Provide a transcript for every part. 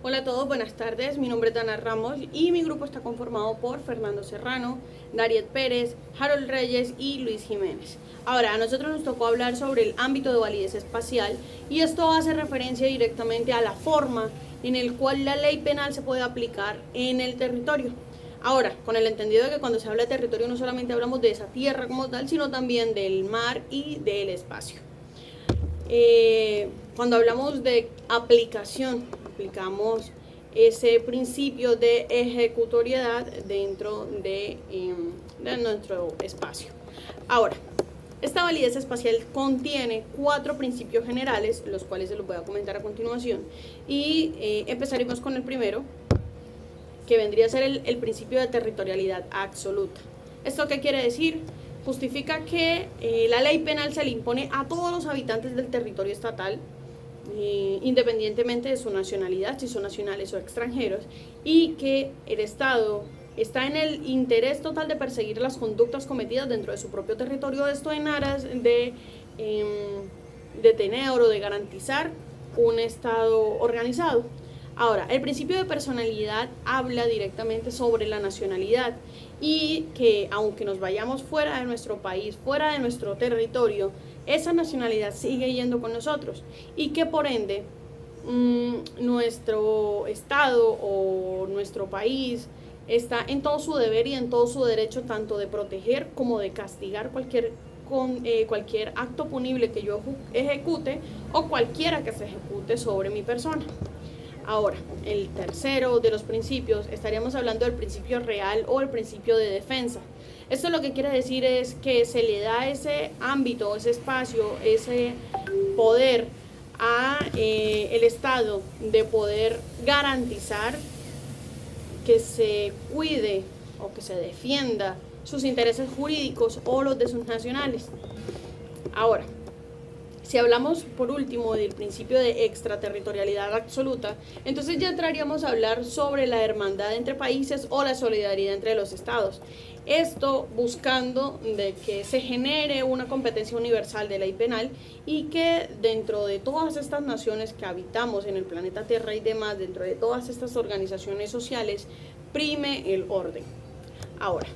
Hola a todos, buenas tardes. Mi nombre es Dana Ramos y mi grupo está conformado por Fernando Serrano, Dariet Pérez, Harold Reyes y Luis Jiménez. Ahora, a nosotros nos tocó hablar sobre el ámbito de validez espacial y esto hace referencia directamente a la forma en el cual la ley penal se puede aplicar en el territorio. Ahora, con el entendido de que cuando se habla de territorio no solamente hablamos de esa tierra como tal, sino también del mar y del espacio. Cuando hablamos de aplicación, aplicamos ese principio de ejecutoriedad dentro de nuestro espacio. Ahora, esta validez espacial contiene 4 principios generales, los cuales se los voy a comentar a continuación, y empezaremos con el primero, que vendría a ser el principio de territorialidad absoluta. ¿Esto qué quiere decir? Justifica que la ley penal se le impone a todos los habitantes del territorio estatal, independientemente de su nacionalidad, si son nacionales o extranjeros, y que el Estado está en el interés total de perseguir las conductas cometidas dentro de su propio territorio, esto en aras de tener o de garantizar un Estado organizado. Ahora, el principio de personalidad habla directamente sobre la nacionalidad y que aunque nos vayamos fuera de nuestro país, fuera de nuestro territorio, esa nacionalidad sigue yendo con nosotros y que por ende nuestro Estado o nuestro país está en todo su deber y en todo su derecho tanto de proteger como de castigar cualquier acto punible que yo ejecute o cualquiera que se ejecute sobre mi persona. Ahora, el tercero de los principios, estaríamos hablando del principio real o el principio de defensa. Esto lo que quiere decir es que se le da ese ámbito, ese espacio, ese poder a el Estado de poder garantizar que se cuide o que se defienda sus intereses jurídicos o los de sus nacionales. Ahora, si hablamos por último del principio de extraterritorialidad absoluta, entonces ya entraríamos a hablar sobre la hermandad entre países o la solidaridad entre los estados. Esto buscando de que se genere una competencia universal de ley penal y que dentro de todas estas naciones que habitamos en el planeta Tierra y demás, dentro de todas estas organizaciones sociales, prime el orden. Ahora,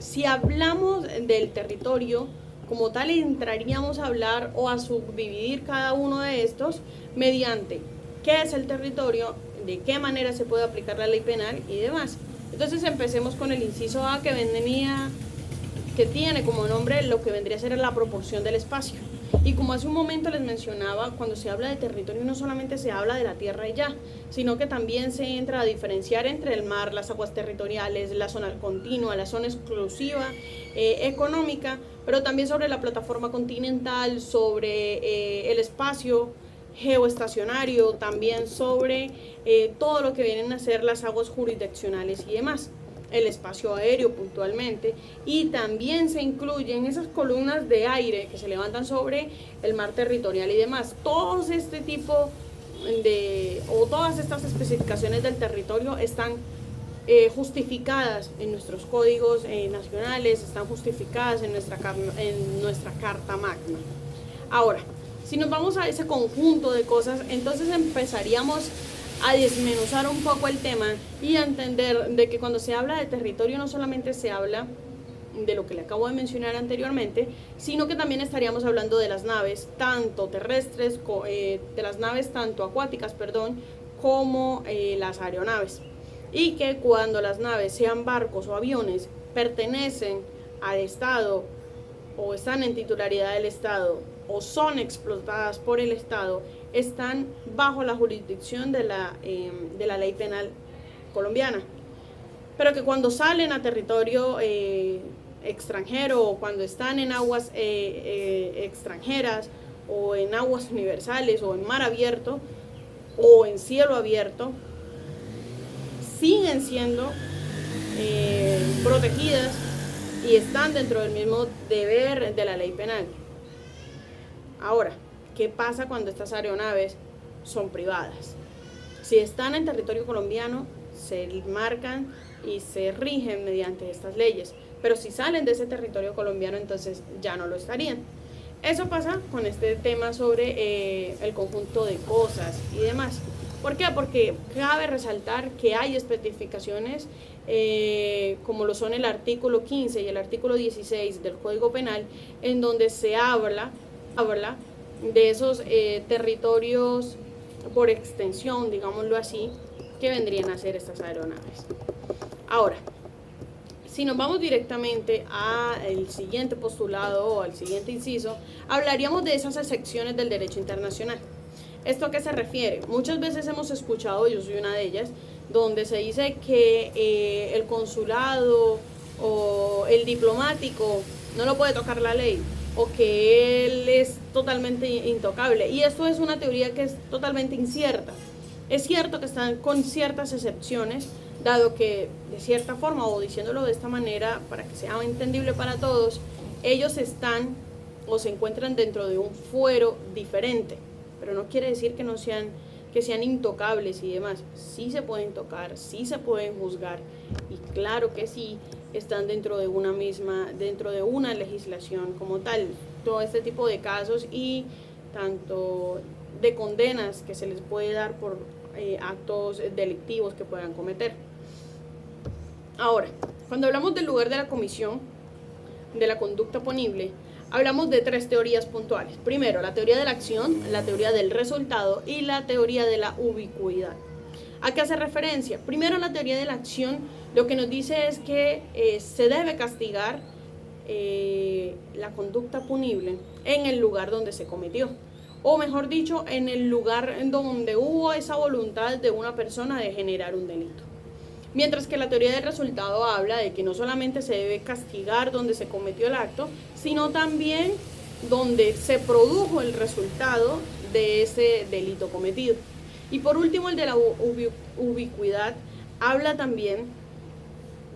si hablamos del territorio, como tal entraríamos a hablar o a subdividir cada uno de estos mediante qué es el territorio, de qué manera se puede aplicar la ley penal y demás. Entonces empecemos con el inciso A que tiene como nombre lo que vendría a ser la proporción del espacio. Y como hace un momento les mencionaba, cuando se habla de territorio no solamente se habla de la tierra y ya, sino que también se entra a diferenciar entre el mar, las aguas territoriales, la zona continua, la zona exclusiva, económica, pero también sobre la plataforma continental, sobre el espacio geoestacionario, también sobre todo lo que vienen a ser las aguas jurisdiccionales y demás, el espacio aéreo puntualmente, y también se incluyen esas columnas de aire que se levantan sobre el mar territorial y demás. Todos este tipo todas estas especificaciones del territorio están justificadas en nuestros códigos nacionales, están justificadas en nuestra Carta Magna. Ahora, si nos vamos a ese conjunto de cosas, entonces empezaríamos a desmenuzar un poco el tema y a entender de que cuando se habla de territorio no solamente se habla de lo que le acabo de mencionar anteriormente, sino que también estaríamos hablando de las naves tanto terrestres, de las naves tanto acuáticas, como las aeronaves. Y que cuando las naves, sean barcos o aviones, pertenecen al Estado o están en titularidad del Estado o son explotadas por el Estado, están bajo la jurisdicción de la ley penal colombiana. Pero que cuando salen a territorio extranjero o cuando están en aguas extranjeras o en aguas universales o en mar abierto o en cielo abierto, siguen siendo protegidas y están dentro del mismo deber de la ley penal. Ahora, ¿qué pasa cuando estas aeronaves son privadas? Si están en territorio colombiano, se marcan y se rigen mediante estas leyes, pero si salen de ese territorio colombiano, entonces ya no lo estarían. Eso pasa con este tema sobre el conjunto de cosas y demás. ¿Por qué? Porque cabe resaltar que hay especificaciones como lo son el artículo 15 y el artículo 16 del Código Penal, en donde se habla de esos territorios por extensión, digámoslo así, que vendrían a ser estas aeronaves. Ahora, si nos vamos directamente al siguiente postulado o al siguiente inciso, hablaríamos de esas excepciones del derecho internacional. ¿Esto a qué se refiere? Muchas veces hemos escuchado, yo soy una de ellas, donde se dice que el consulado o el diplomático no lo puede tocar la ley, o que él es totalmente intocable. Y esto es una teoría que es totalmente incierta. Es cierto que están con ciertas excepciones, dado que de cierta forma, o diciéndolo de esta manera para que sea entendible para todos, ellos están o se encuentran dentro de un fuero diferente, pero no quiere decir que sean intocables y demás. Sí se pueden tocar, sí se pueden juzgar, y claro que sí están dentro de una legislación como tal. Todo este tipo de casos y tanto de condenas que se les puede dar por actos delictivos que puedan cometer. Ahora, cuando hablamos del lugar de la comisión de la conducta punible, hablamos de tres teorías puntuales. Primero, la teoría de la acción, la teoría del resultado y la teoría de la ubicuidad. ¿A qué hace referencia? Primero, la teoría de la acción lo que nos dice es que se debe castigar la conducta punible en el lugar donde se cometió, o mejor dicho, en el lugar en donde hubo esa voluntad de una persona de generar un delito. Mientras que la teoría del resultado habla de que no solamente se debe castigar donde se cometió el acto, sino también donde se produjo el resultado de ese delito cometido. Y por último, el de la ubicuidad habla también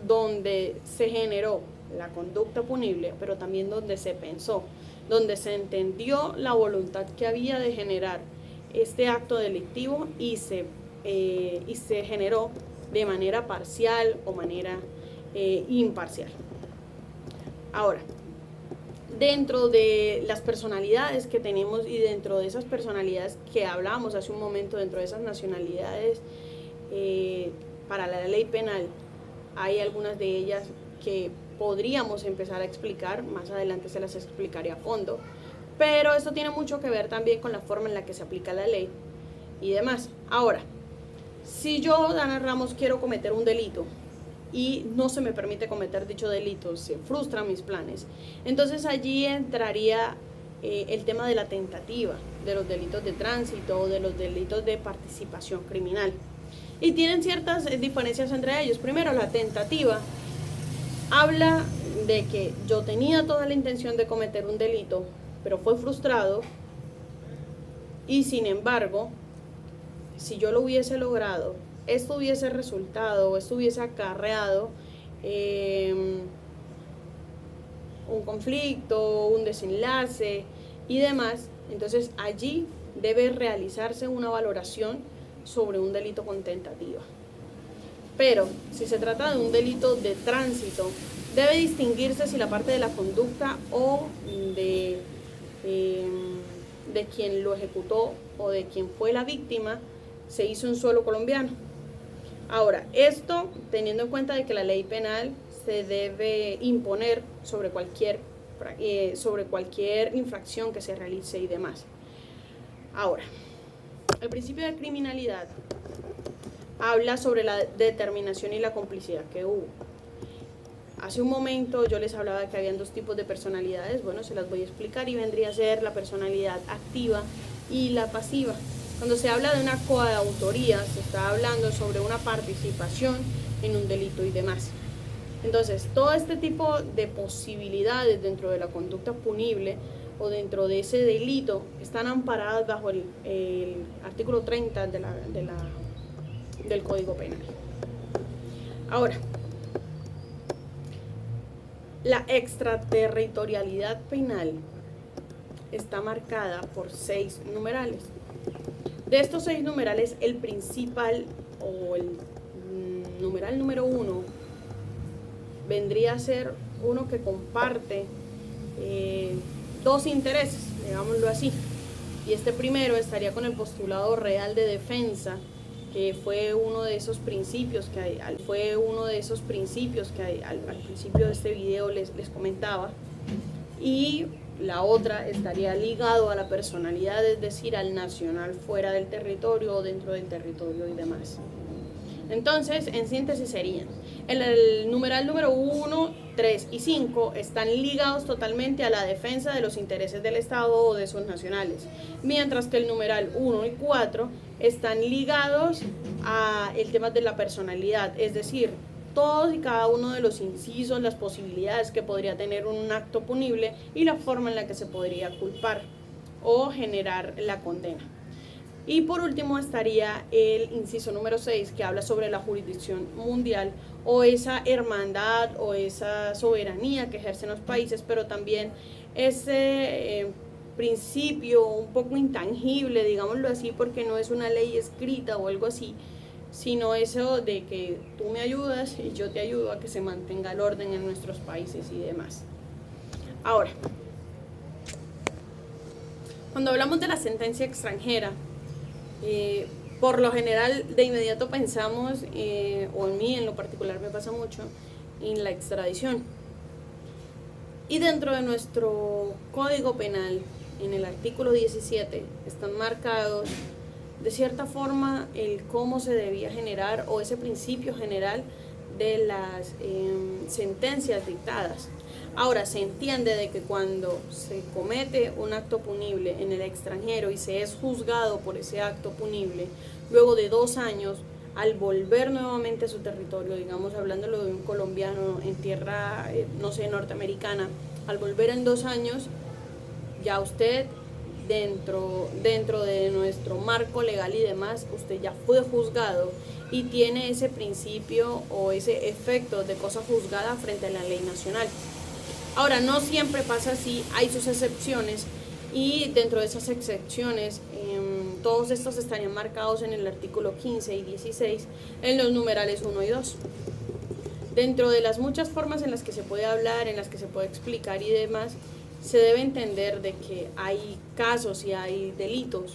donde se generó la conducta punible, pero también donde se pensó, donde se entendió la voluntad que había de generar este acto delictivo y se generó de manera parcial o manera imparcial. Ahora, dentro de las personalidades que tenemos y dentro de esas personalidades que hablamos hace un momento, dentro de esas nacionalidades para la ley penal, hay algunas de ellas que podríamos empezar a explicar, más adelante se las explicaré a fondo, pero esto tiene mucho que ver también con la forma en la que se aplica la ley y demás. Ahora, si yo, Dana Ramos, quiero cometer un delito y no se me permite cometer dicho delito, se frustran mis planes, entonces allí entraría el tema de la tentativa, de los delitos de tránsito o de los delitos de participación criminal. Y tienen ciertas diferencias entre ellos. Primero, la tentativa habla de que yo tenía toda la intención de cometer un delito, pero fue frustrado, y sin embargo, si yo lo hubiese logrado, esto hubiese resultado, esto hubiese acarreado un conflicto, un desenlace y demás. Entonces allí debe realizarse una valoración sobre un delito con tentativa. Pero si se trata de un delito de tránsito, debe distinguirse si la parte de la conducta o de quien lo ejecutó o de quien fue la víctima se hizo en suelo colombiano. Ahora, esto teniendo en cuenta de que la ley penal se debe imponer sobre cualquier infracción que se realice y demás. Ahora, el principio de criminalidad habla sobre la determinación y la complicidad que hubo. Hace un momento yo les hablaba de que habían dos tipos de personalidades. Bueno, se las voy a explicar, y vendría a ser la personalidad activa y la pasiva. Cuando se habla de una coautoría, se está hablando sobre una participación en un delito y demás. Entonces, todo este tipo de posibilidades dentro de la conducta punible o dentro de ese delito están amparadas bajo el artículo 30 del Código Penal. Ahora, la extraterritorialidad penal está marcada por 6 numerales. De estos 6 numerales, el principal o el numeral número 1 vendría a ser uno que comparte dos intereses, digámoslo así. Y este primero estaría con el postulado real de defensa, que fue uno de esos principios que al principio de este video les comentaba. Y la otra estaría ligado a la personalidad, es decir, al nacional fuera del territorio o dentro del territorio y demás. Entonces, en síntesis serían, el numeral número 1, 3 y 5 están ligados totalmente a la defensa de los intereses del Estado o de sus nacionales, mientras que el numeral 1 y 4 están ligados a el tema de la personalidad, es decir, todos y cada uno de los incisos, las posibilidades que podría tener un acto punible y la forma en la que se podría culpar o generar la condena. Y por último estaría el inciso número 6, que habla sobre la jurisdicción mundial o esa hermandad o esa soberanía que ejercen los países, pero también ese principio un poco intangible, digámoslo así, porque no es una ley escrita o algo así, sino eso de que tú me ayudas y yo te ayudo a que se mantenga el orden en nuestros países y demás. Ahora, cuando hablamos de la sentencia extranjera, por lo general de inmediato pensamos, o en mí en lo particular me pasa mucho, en la extradición. Y dentro de nuestro Código Penal, en el artículo 17, están marcados de cierta forma el cómo se debía generar o ese principio general de las sentencias dictadas. Ahora, se entiende de que cuando se comete un acto punible en el extranjero y se es juzgado por ese acto punible, luego de 2 años, al volver nuevamente a su territorio, digamos hablándolo de un colombiano en tierra, no sé, norteamericana, al volver en 2 años, ya usted dentro de nuestro marco legal y demás, usted ya fue juzgado y tiene ese principio o ese efecto de cosa juzgada frente a la ley nacional. Ahora, no siempre pasa así, hay sus excepciones y dentro de esas excepciones todos estos estarían marcados en el artículo 15 y 16 en los numerales 1 y 2. Dentro de las muchas formas en las que se puede hablar, en las que se puede explicar y demás, se debe entender de que hay casos y hay delitos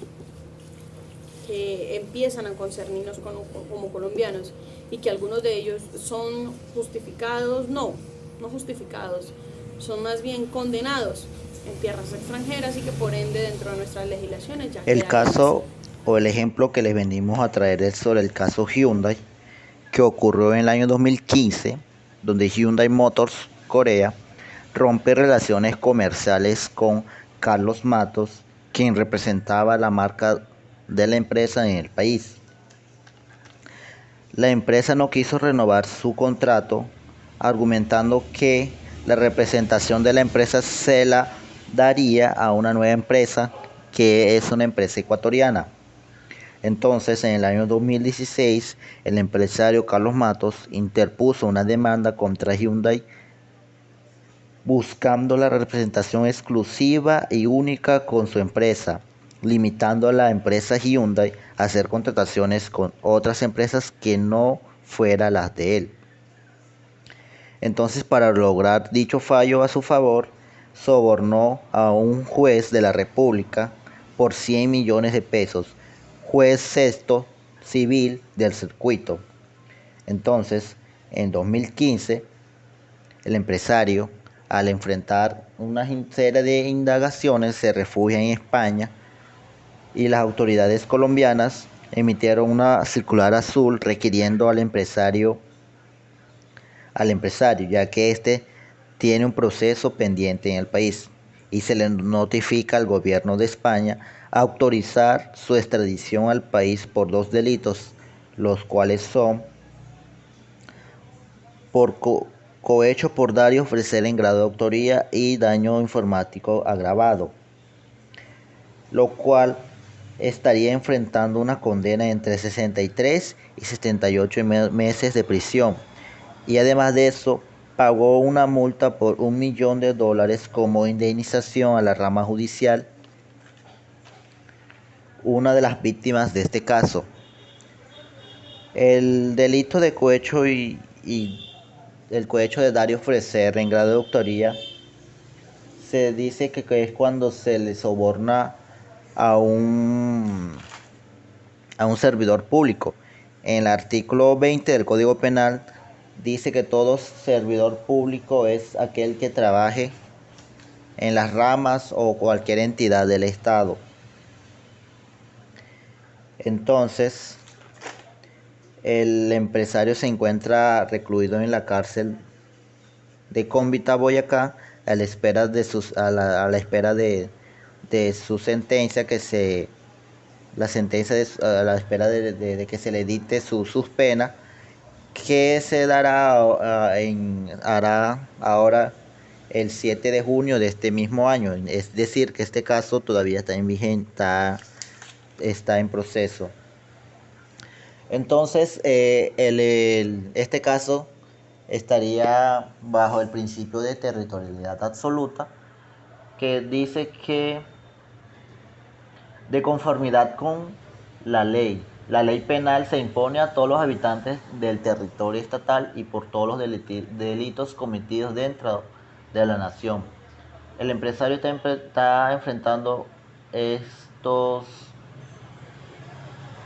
que empiezan a concernirnos como colombianos y que algunos de ellos son justificados, no justificados, son más bien condenados en tierras extranjeras y que por ende dentro de nuestras legislaciones ya El caso o el ejemplo que les venimos a traer es sobre el caso Hyundai, que ocurrió en el año 2015, donde Hyundai Motors Corea rompe relaciones comerciales con Carlos Matos, quien representaba la marca de la empresa en el país. La empresa no quiso renovar su contrato, argumentando que la representación de la empresa se la daría a una nueva empresa, que es una empresa ecuatoriana. Entonces, en el año 2016, el empresario Carlos Matos interpuso una demanda contra Hyundai buscando la representación exclusiva y única con su empresa, limitando a la empresa Hyundai a hacer contrataciones con otras empresas que no fueran las de él. Entonces, para lograr dicho fallo a su favor, sobornó a un juez de la República por 100 millones de pesos, juez sexto civil del circuito. Entonces, en 2015, el empresario, al enfrentar una serie de indagaciones, se refugia en España y las autoridades colombianas emitieron una circular azul requiriendo al empresario, ya que este tiene un proceso pendiente en el país, y se le notifica al gobierno de España autorizar su extradición al país por 2 delitos, los cuales son por cohecho por dar y ofrecer en grado de autoría y daño informático agravado, lo cual estaría enfrentando una condena entre 63 y 78 meses de prisión. Y además de eso, pagó una multa por $1 millón como indemnización a la rama judicial, una de las víctimas de este caso. El delito de cohecho y el cohecho de dar y ofrecer en grado de autoría se dice que es cuando se le soborna a a un servidor público. En el artículo 20 del Código Penal dice que todo servidor público es aquel que trabaje en las ramas o cualquier entidad del Estado. Entonces, el empresario se encuentra recluido en la cárcel de Cómbita, Boyacá, a la espera a la espera de su sentencia, la sentencia a la espera de que se le dicte sus penas, que se dará hará ahora el 7 de junio de este mismo año. Es decir, que este caso todavía está en vigente, está en proceso. Entonces, este caso estaría bajo el principio de territorialidad absoluta, que dice que de conformidad con la ley penal se impone a todos los habitantes del territorio estatal y por todos los delitos cometidos dentro de la nación. El empresario está enfrentando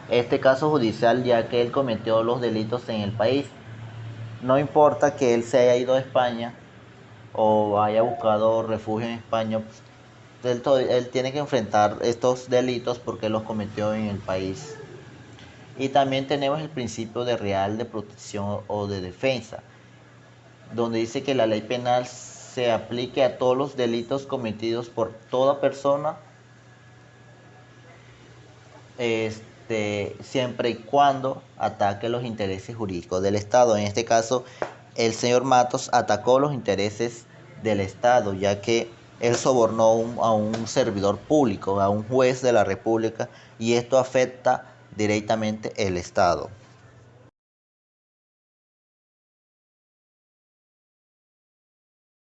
este caso judicial, ya que él cometió los delitos en el país. No importa que él se haya ido a España o haya buscado refugio en España, él tiene que enfrentar estos delitos porque los cometió en el país. Y también tenemos el principio de real de protección o de defensa, donde dice que la ley penal se aplique a todos los delitos cometidos por toda persona, siempre y cuando ataque los intereses jurídicos del Estado. En este caso, el señor Matos atacó los intereses del Estado, ya que él sobornó a un servidor público, a un juez de la República, y esto afecta directamente el Estado.